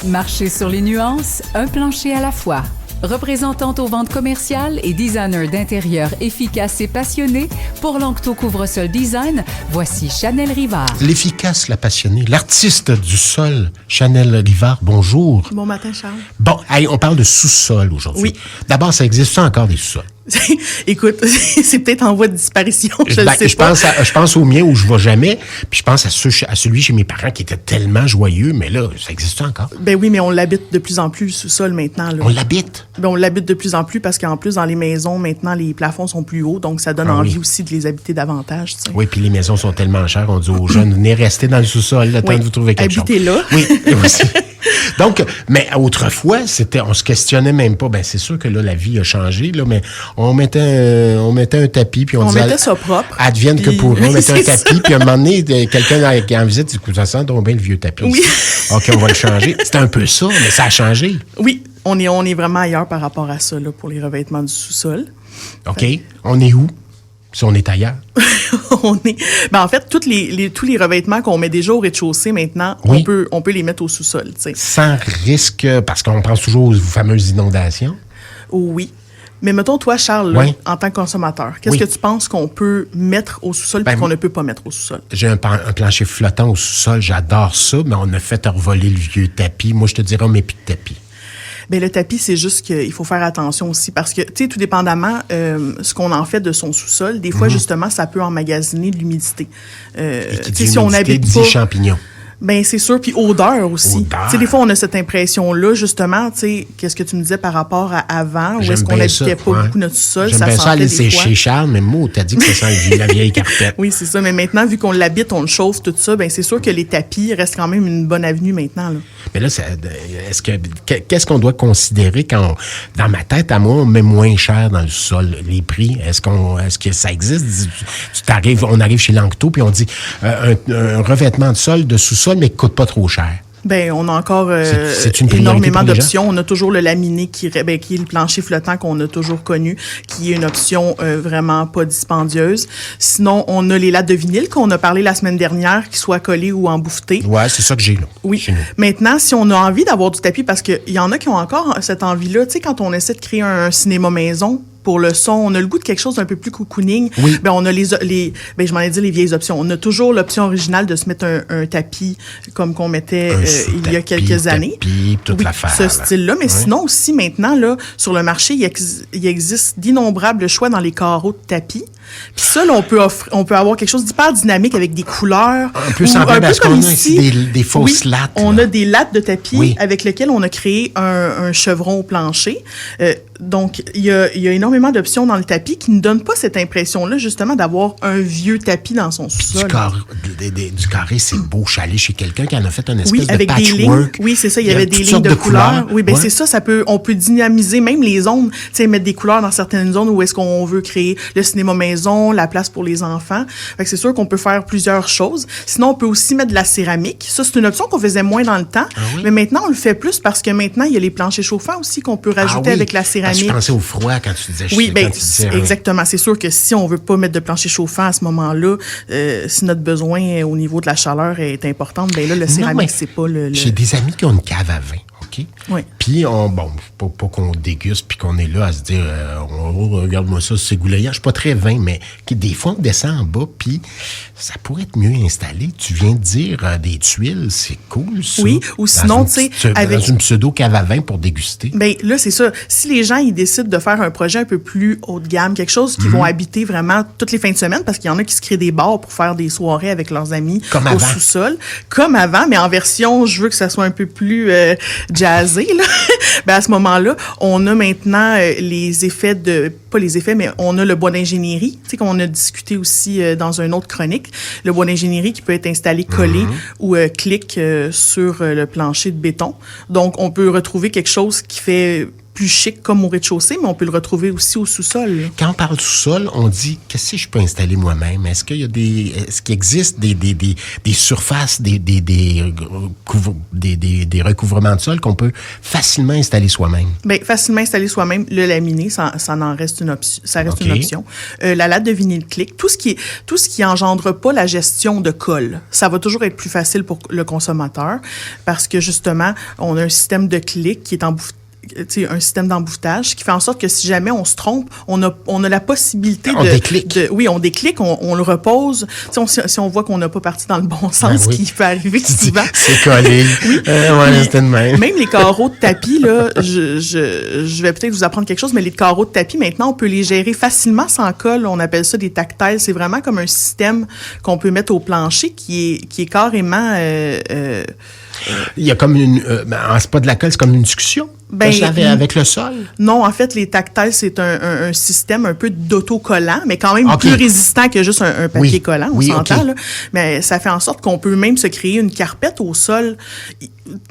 Marchez sur les nuances, un plancher à la fois. Représentante aux ventes commerciales et designer d'intérieur efficace et passionné, pour Lanctot Couvre-Sol Design, voici Chanel Rivard. L'efficace, la passionnée, l'artiste du sol, Chanel Rivard, bonjour. Bon matin, Charles. Bon, hey, on parle de sous-sol aujourd'hui. Oui. D'abord, ça existe encore des sous-sols? Écoute, c'est peut-être en voie de disparition, je ne sais pas. Je pense au mien où je ne vais jamais, puis je pense à celui chez mes parents qui était tellement joyeux, mais là, ça existe encore? Ben oui, mais on l'habite de plus en plus, le sous-sol, maintenant. Là. On l'habite? Ben on l'habite de plus en plus parce qu'en plus, dans les maisons, maintenant, les plafonds sont plus hauts, donc ça donne envie aussi de les habiter davantage. Tu sais. Oui, puis les maisons sont tellement chères, on dit aux jeunes, venez rester dans le sous-sol, le temps de vous trouver quelque chose. Habitez là. Oui, aussi. Donc, mais autrefois, on se questionnait même pas. Ben, c'est sûr que là, la vie a changé, là, mais on mettait un tapis, puis on disait... On mettait ça propre. Advienne que pourra. On mettait un tapis, puis à un moment donné, quelqu'un qui en visite, dit, ça sent donc bien le vieux tapis. Oui. OK, on va le changer. C'était un peu ça, mais ça a changé. Oui, on est vraiment ailleurs par rapport à ça, là, pour les revêtements du sous-sol. OK. On est où? Si on est ailleurs. En fait, tous les revêtements qu'on met déjà au rez-de-chaussée maintenant, oui. on peut les mettre au sous-sol. T'sais. Sans risque, parce qu'on pense toujours aux fameuses inondations. Oui. Mais mettons, toi, Charles, là, en tant que consommateur, qu'est-ce que tu penses qu'on peut mettre au sous-sol et qu'on ne peut pas mettre au sous-sol? J'ai un plancher flottant au sous-sol, j'adore ça, mais on a fait revoler le vieux tapis. Moi, je te dirais, on met plus de tapis. Bien, le tapis, c'est juste qu'il faut faire attention aussi parce que, tu sais, tout dépendamment ce qu'on en fait de son sous-sol, des fois, justement, ça peut emmagasiner de l'humidité. Si on habite pas... champignons. Ben c'est sûr, puis odeur aussi. Tu sais, des fois, on a cette impression-là, justement, tu sais, qu'est-ce que tu me disais par rapport à avant, où est-ce qu'on n'habitait pas beaucoup notre sous-sol, ça sentait des fois. J'aime bien ça aller chez Charles, mais moi, t'as dit que ça sent la vieille carpette. Oui, c'est ça, mais maintenant, vu qu'on l'habite, on le chauffe, tout ça, ben c'est sûr que les tapis restent quand même une bonne avenue maintenant, là. Mais là, qu'est-ce qu'on doit considérer quand, dans ma tête, à moi, on met moins cher dans le sol, les prix? Est-ce que ça existe? On arrive chez Lanctot, puis on dit un revêtement de sol, de sous-sol, mais qui coûte pas trop cher. Ben, on a encore c'est une énormément d'options. On a toujours le laminé qui est le plancher flottant qu'on a toujours connu, qui est une option vraiment pas dispendieuse. Sinon, on a les lattes de vinyle qu'on a parlé la semaine dernière, qui soient collées ou embouffetées. Ouais, c'est ça que j'ai là. Oui. Maintenant, si on a envie d'avoir du tapis, parce qu'il y en a qui ont encore cette envie-là, tu sais, quand on essaie de créer un cinéma maison, pour le son, on a le goût de quelque chose d'un peu plus cocooning. Oui. Ben, on a je m'en ai dit les vieilles options. On a toujours l'option originale de se mettre un tapis comme qu'on mettait il y a quelques années. Toute l'affaire. Ce style-là. Mais sinon aussi, maintenant, là, sur le marché, il existe d'innombrables choix dans les carreaux de tapis. Puis ça, là, on peut avoir quelque chose d'hyper dynamique avec des couleurs. Un peu semblable à ce qu'on a ici, des fausses lattes. On a des lattes de tapis avec lesquelles on a créé un chevron au plancher. Donc, il y a énormément d'options dans le tapis qui ne donnent pas cette impression-là, justement, d'avoir un vieux tapis dans son sous-sol. Du carré, c'est beau. Je suis allé chez quelqu'un qui en a fait une espèce avec de patchwork. Des lignes. Oui, c'est ça. Il y avait des lignes de couleurs. Oui, ben c'est ça. On peut dynamiser même les zones. Tu sais, mettre des couleurs dans certaines zones où est-ce qu'on veut créer le cinéma maison, la place pour les enfants. Fait que c'est sûr qu'on peut faire plusieurs choses. Sinon, on peut aussi mettre de la céramique. Ça, c'est une option qu'on faisait moins dans le temps. Mais maintenant, on le fait plus parce que maintenant, il y a les planchers chauffants aussi qu'on peut rajouter avec la céramique. Je pensais au froid quand tu disais. Oui, exactement. C'est sûr que si on veut pas mettre de plancher chauffant à ce moment-là, si notre besoin au niveau de la chaleur est important, ben là, le céramique, c'est pas le... J'ai des amis qui ont une cave à vin, OK? Oui. Puis, pas qu'on déguste puis qu'on est là à se dire, regarde-moi ça, c'est goulayant. Je suis pas très vin, mais des fois, on descend en bas, puis ça pourrait être mieux installé. Tu viens de dire des tuiles, c'est cool, ça. Oui, ou sinon, tu sais, dans une pseudo-cave à vin pour déguster. Ben là, c'est ça. Si les gens, ils décident de faire un projet un peu plus haut de gamme, quelque chose qu'ils vont habiter vraiment toutes les fins de semaine, parce qu'il y en a qui se créent des bars pour faire des soirées avec leurs amis au sous-sol. Comme avant, mais en version, je veux que ça soit un peu plus jazzé, là. Ben à ce moment-là, on a maintenant les effets pas les effets, mais on a le bois d'ingénierie, tu sais, qu'on a discuté aussi dans une autre chronique. Le bois d'ingénierie qui peut être installé collé ou clic sur le plancher de béton. Donc, on peut retrouver quelque chose qui fait plus chic comme au rez-de-chaussée, mais on peut le retrouver aussi au sous-sol. Là. Quand on parle sous-sol, on dit qu'est-ce que je peux installer moi-même? Est-ce qu'il existe des surfaces, des recouvrements de sol qu'on peut facilement installer soi-même? Bien, facilement installer soi-même, le laminé, ça en reste une option. Ça reste une option. La latte de vinyle click, tout ce qui engendre pas la gestion de colle, ça va toujours être plus facile pour le consommateur parce que justement, on a un système de clic qui est un système d'emboutetage qui fait en sorte que si jamais on se trompe, on a la possibilité on déclique. Oui, on déclique, on le repose. Si on voit qu'on n'a pas parti dans le bon sens, ce qui peut arriver souvent. C'est collé. Oui. C'était de même. Même les carreaux de tapis, là, je vais peut-être vous apprendre quelque chose, mais les carreaux de tapis, maintenant, on peut les gérer facilement sans colle. On appelle ça des tactiles. C'est vraiment comme un système qu'on peut mettre au plancher qui est carrément... il y a comme c'est pas de la colle, c'est comme une discussion. Avec le sol? Non, en fait, les tactiles, c'est un système un peu d'autocollant, mais quand même plus résistant que juste un papier collant, on s'entend. Là. Mais ça fait en sorte qu'on peut même se créer une carpette au sol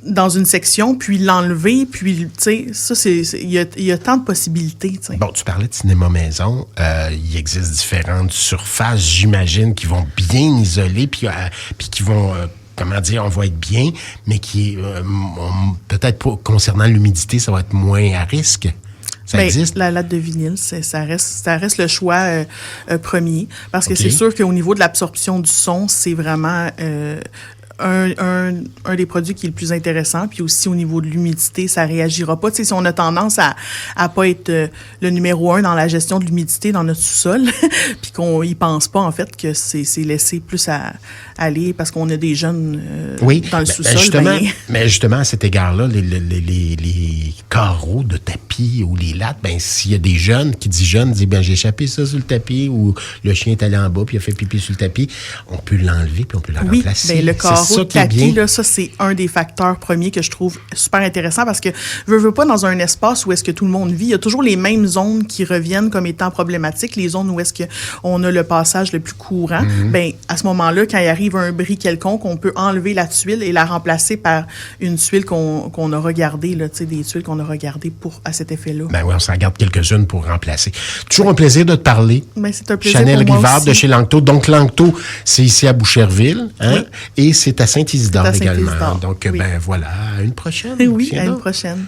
dans une section, puis l'enlever, puis, tu sais, il y a tant de possibilités. T'sais. Bon, tu parlais de cinéma maison. Il existe différentes surfaces, j'imagine, qui vont bien isoler, puis qui vont... comment dire, on va être bien, mais qui peut-être pas concernant l'humidité, ça va être moins à risque. Ça existe? La latte de vinyle, ça reste le choix premier, parce que c'est sûr qu'au niveau de l'absorption du son, c'est vraiment un des produits qui est le plus intéressant. Puis aussi, au niveau de l'humidité, ça réagira pas. Tu sais, si on a tendance à pas être le numéro 1 dans la gestion de l'humidité dans notre sous-sol, puis qu'on y pense pas, en fait, que c'est laissé plus à aller parce qu'on a des jeunes dans le sous-sol. Mais justement, à cet égard-là, les carreaux de tapis ou les lattes, s'il y a des jeunes qui disent j'ai échappé ça sur le tapis ou le chien est allé en bas puis il a fait pipi sur le tapis, on peut l'enlever puis on peut le remplacer. Le carreau de tapis, là, ça, c'est un des facteurs premiers que je trouve super intéressant parce que veux pas dans un espace où est-ce que tout le monde vit, il y a toujours les mêmes zones qui reviennent comme étant problématiques, les zones où est-ce qu'on a le passage le plus courant. Mm-hmm. À ce moment-là, quand il arrive un bris quelconque, on peut enlever la tuile et la remplacer par une tuile qu'on a regardée, là, tu sais, des tuiles qu'on a regardées à cet effet-là. On s'en garde quelques-unes pour remplacer. Toujours un plaisir de te parler. C'est un plaisir Chanel pour moi Rivard aussi. de chez Lanctot. Donc, Lanctot, c'est ici à Boucherville, et c'est à Saint-Isidore également. Donc, voilà, à une prochaine. Oui, à une prochaine.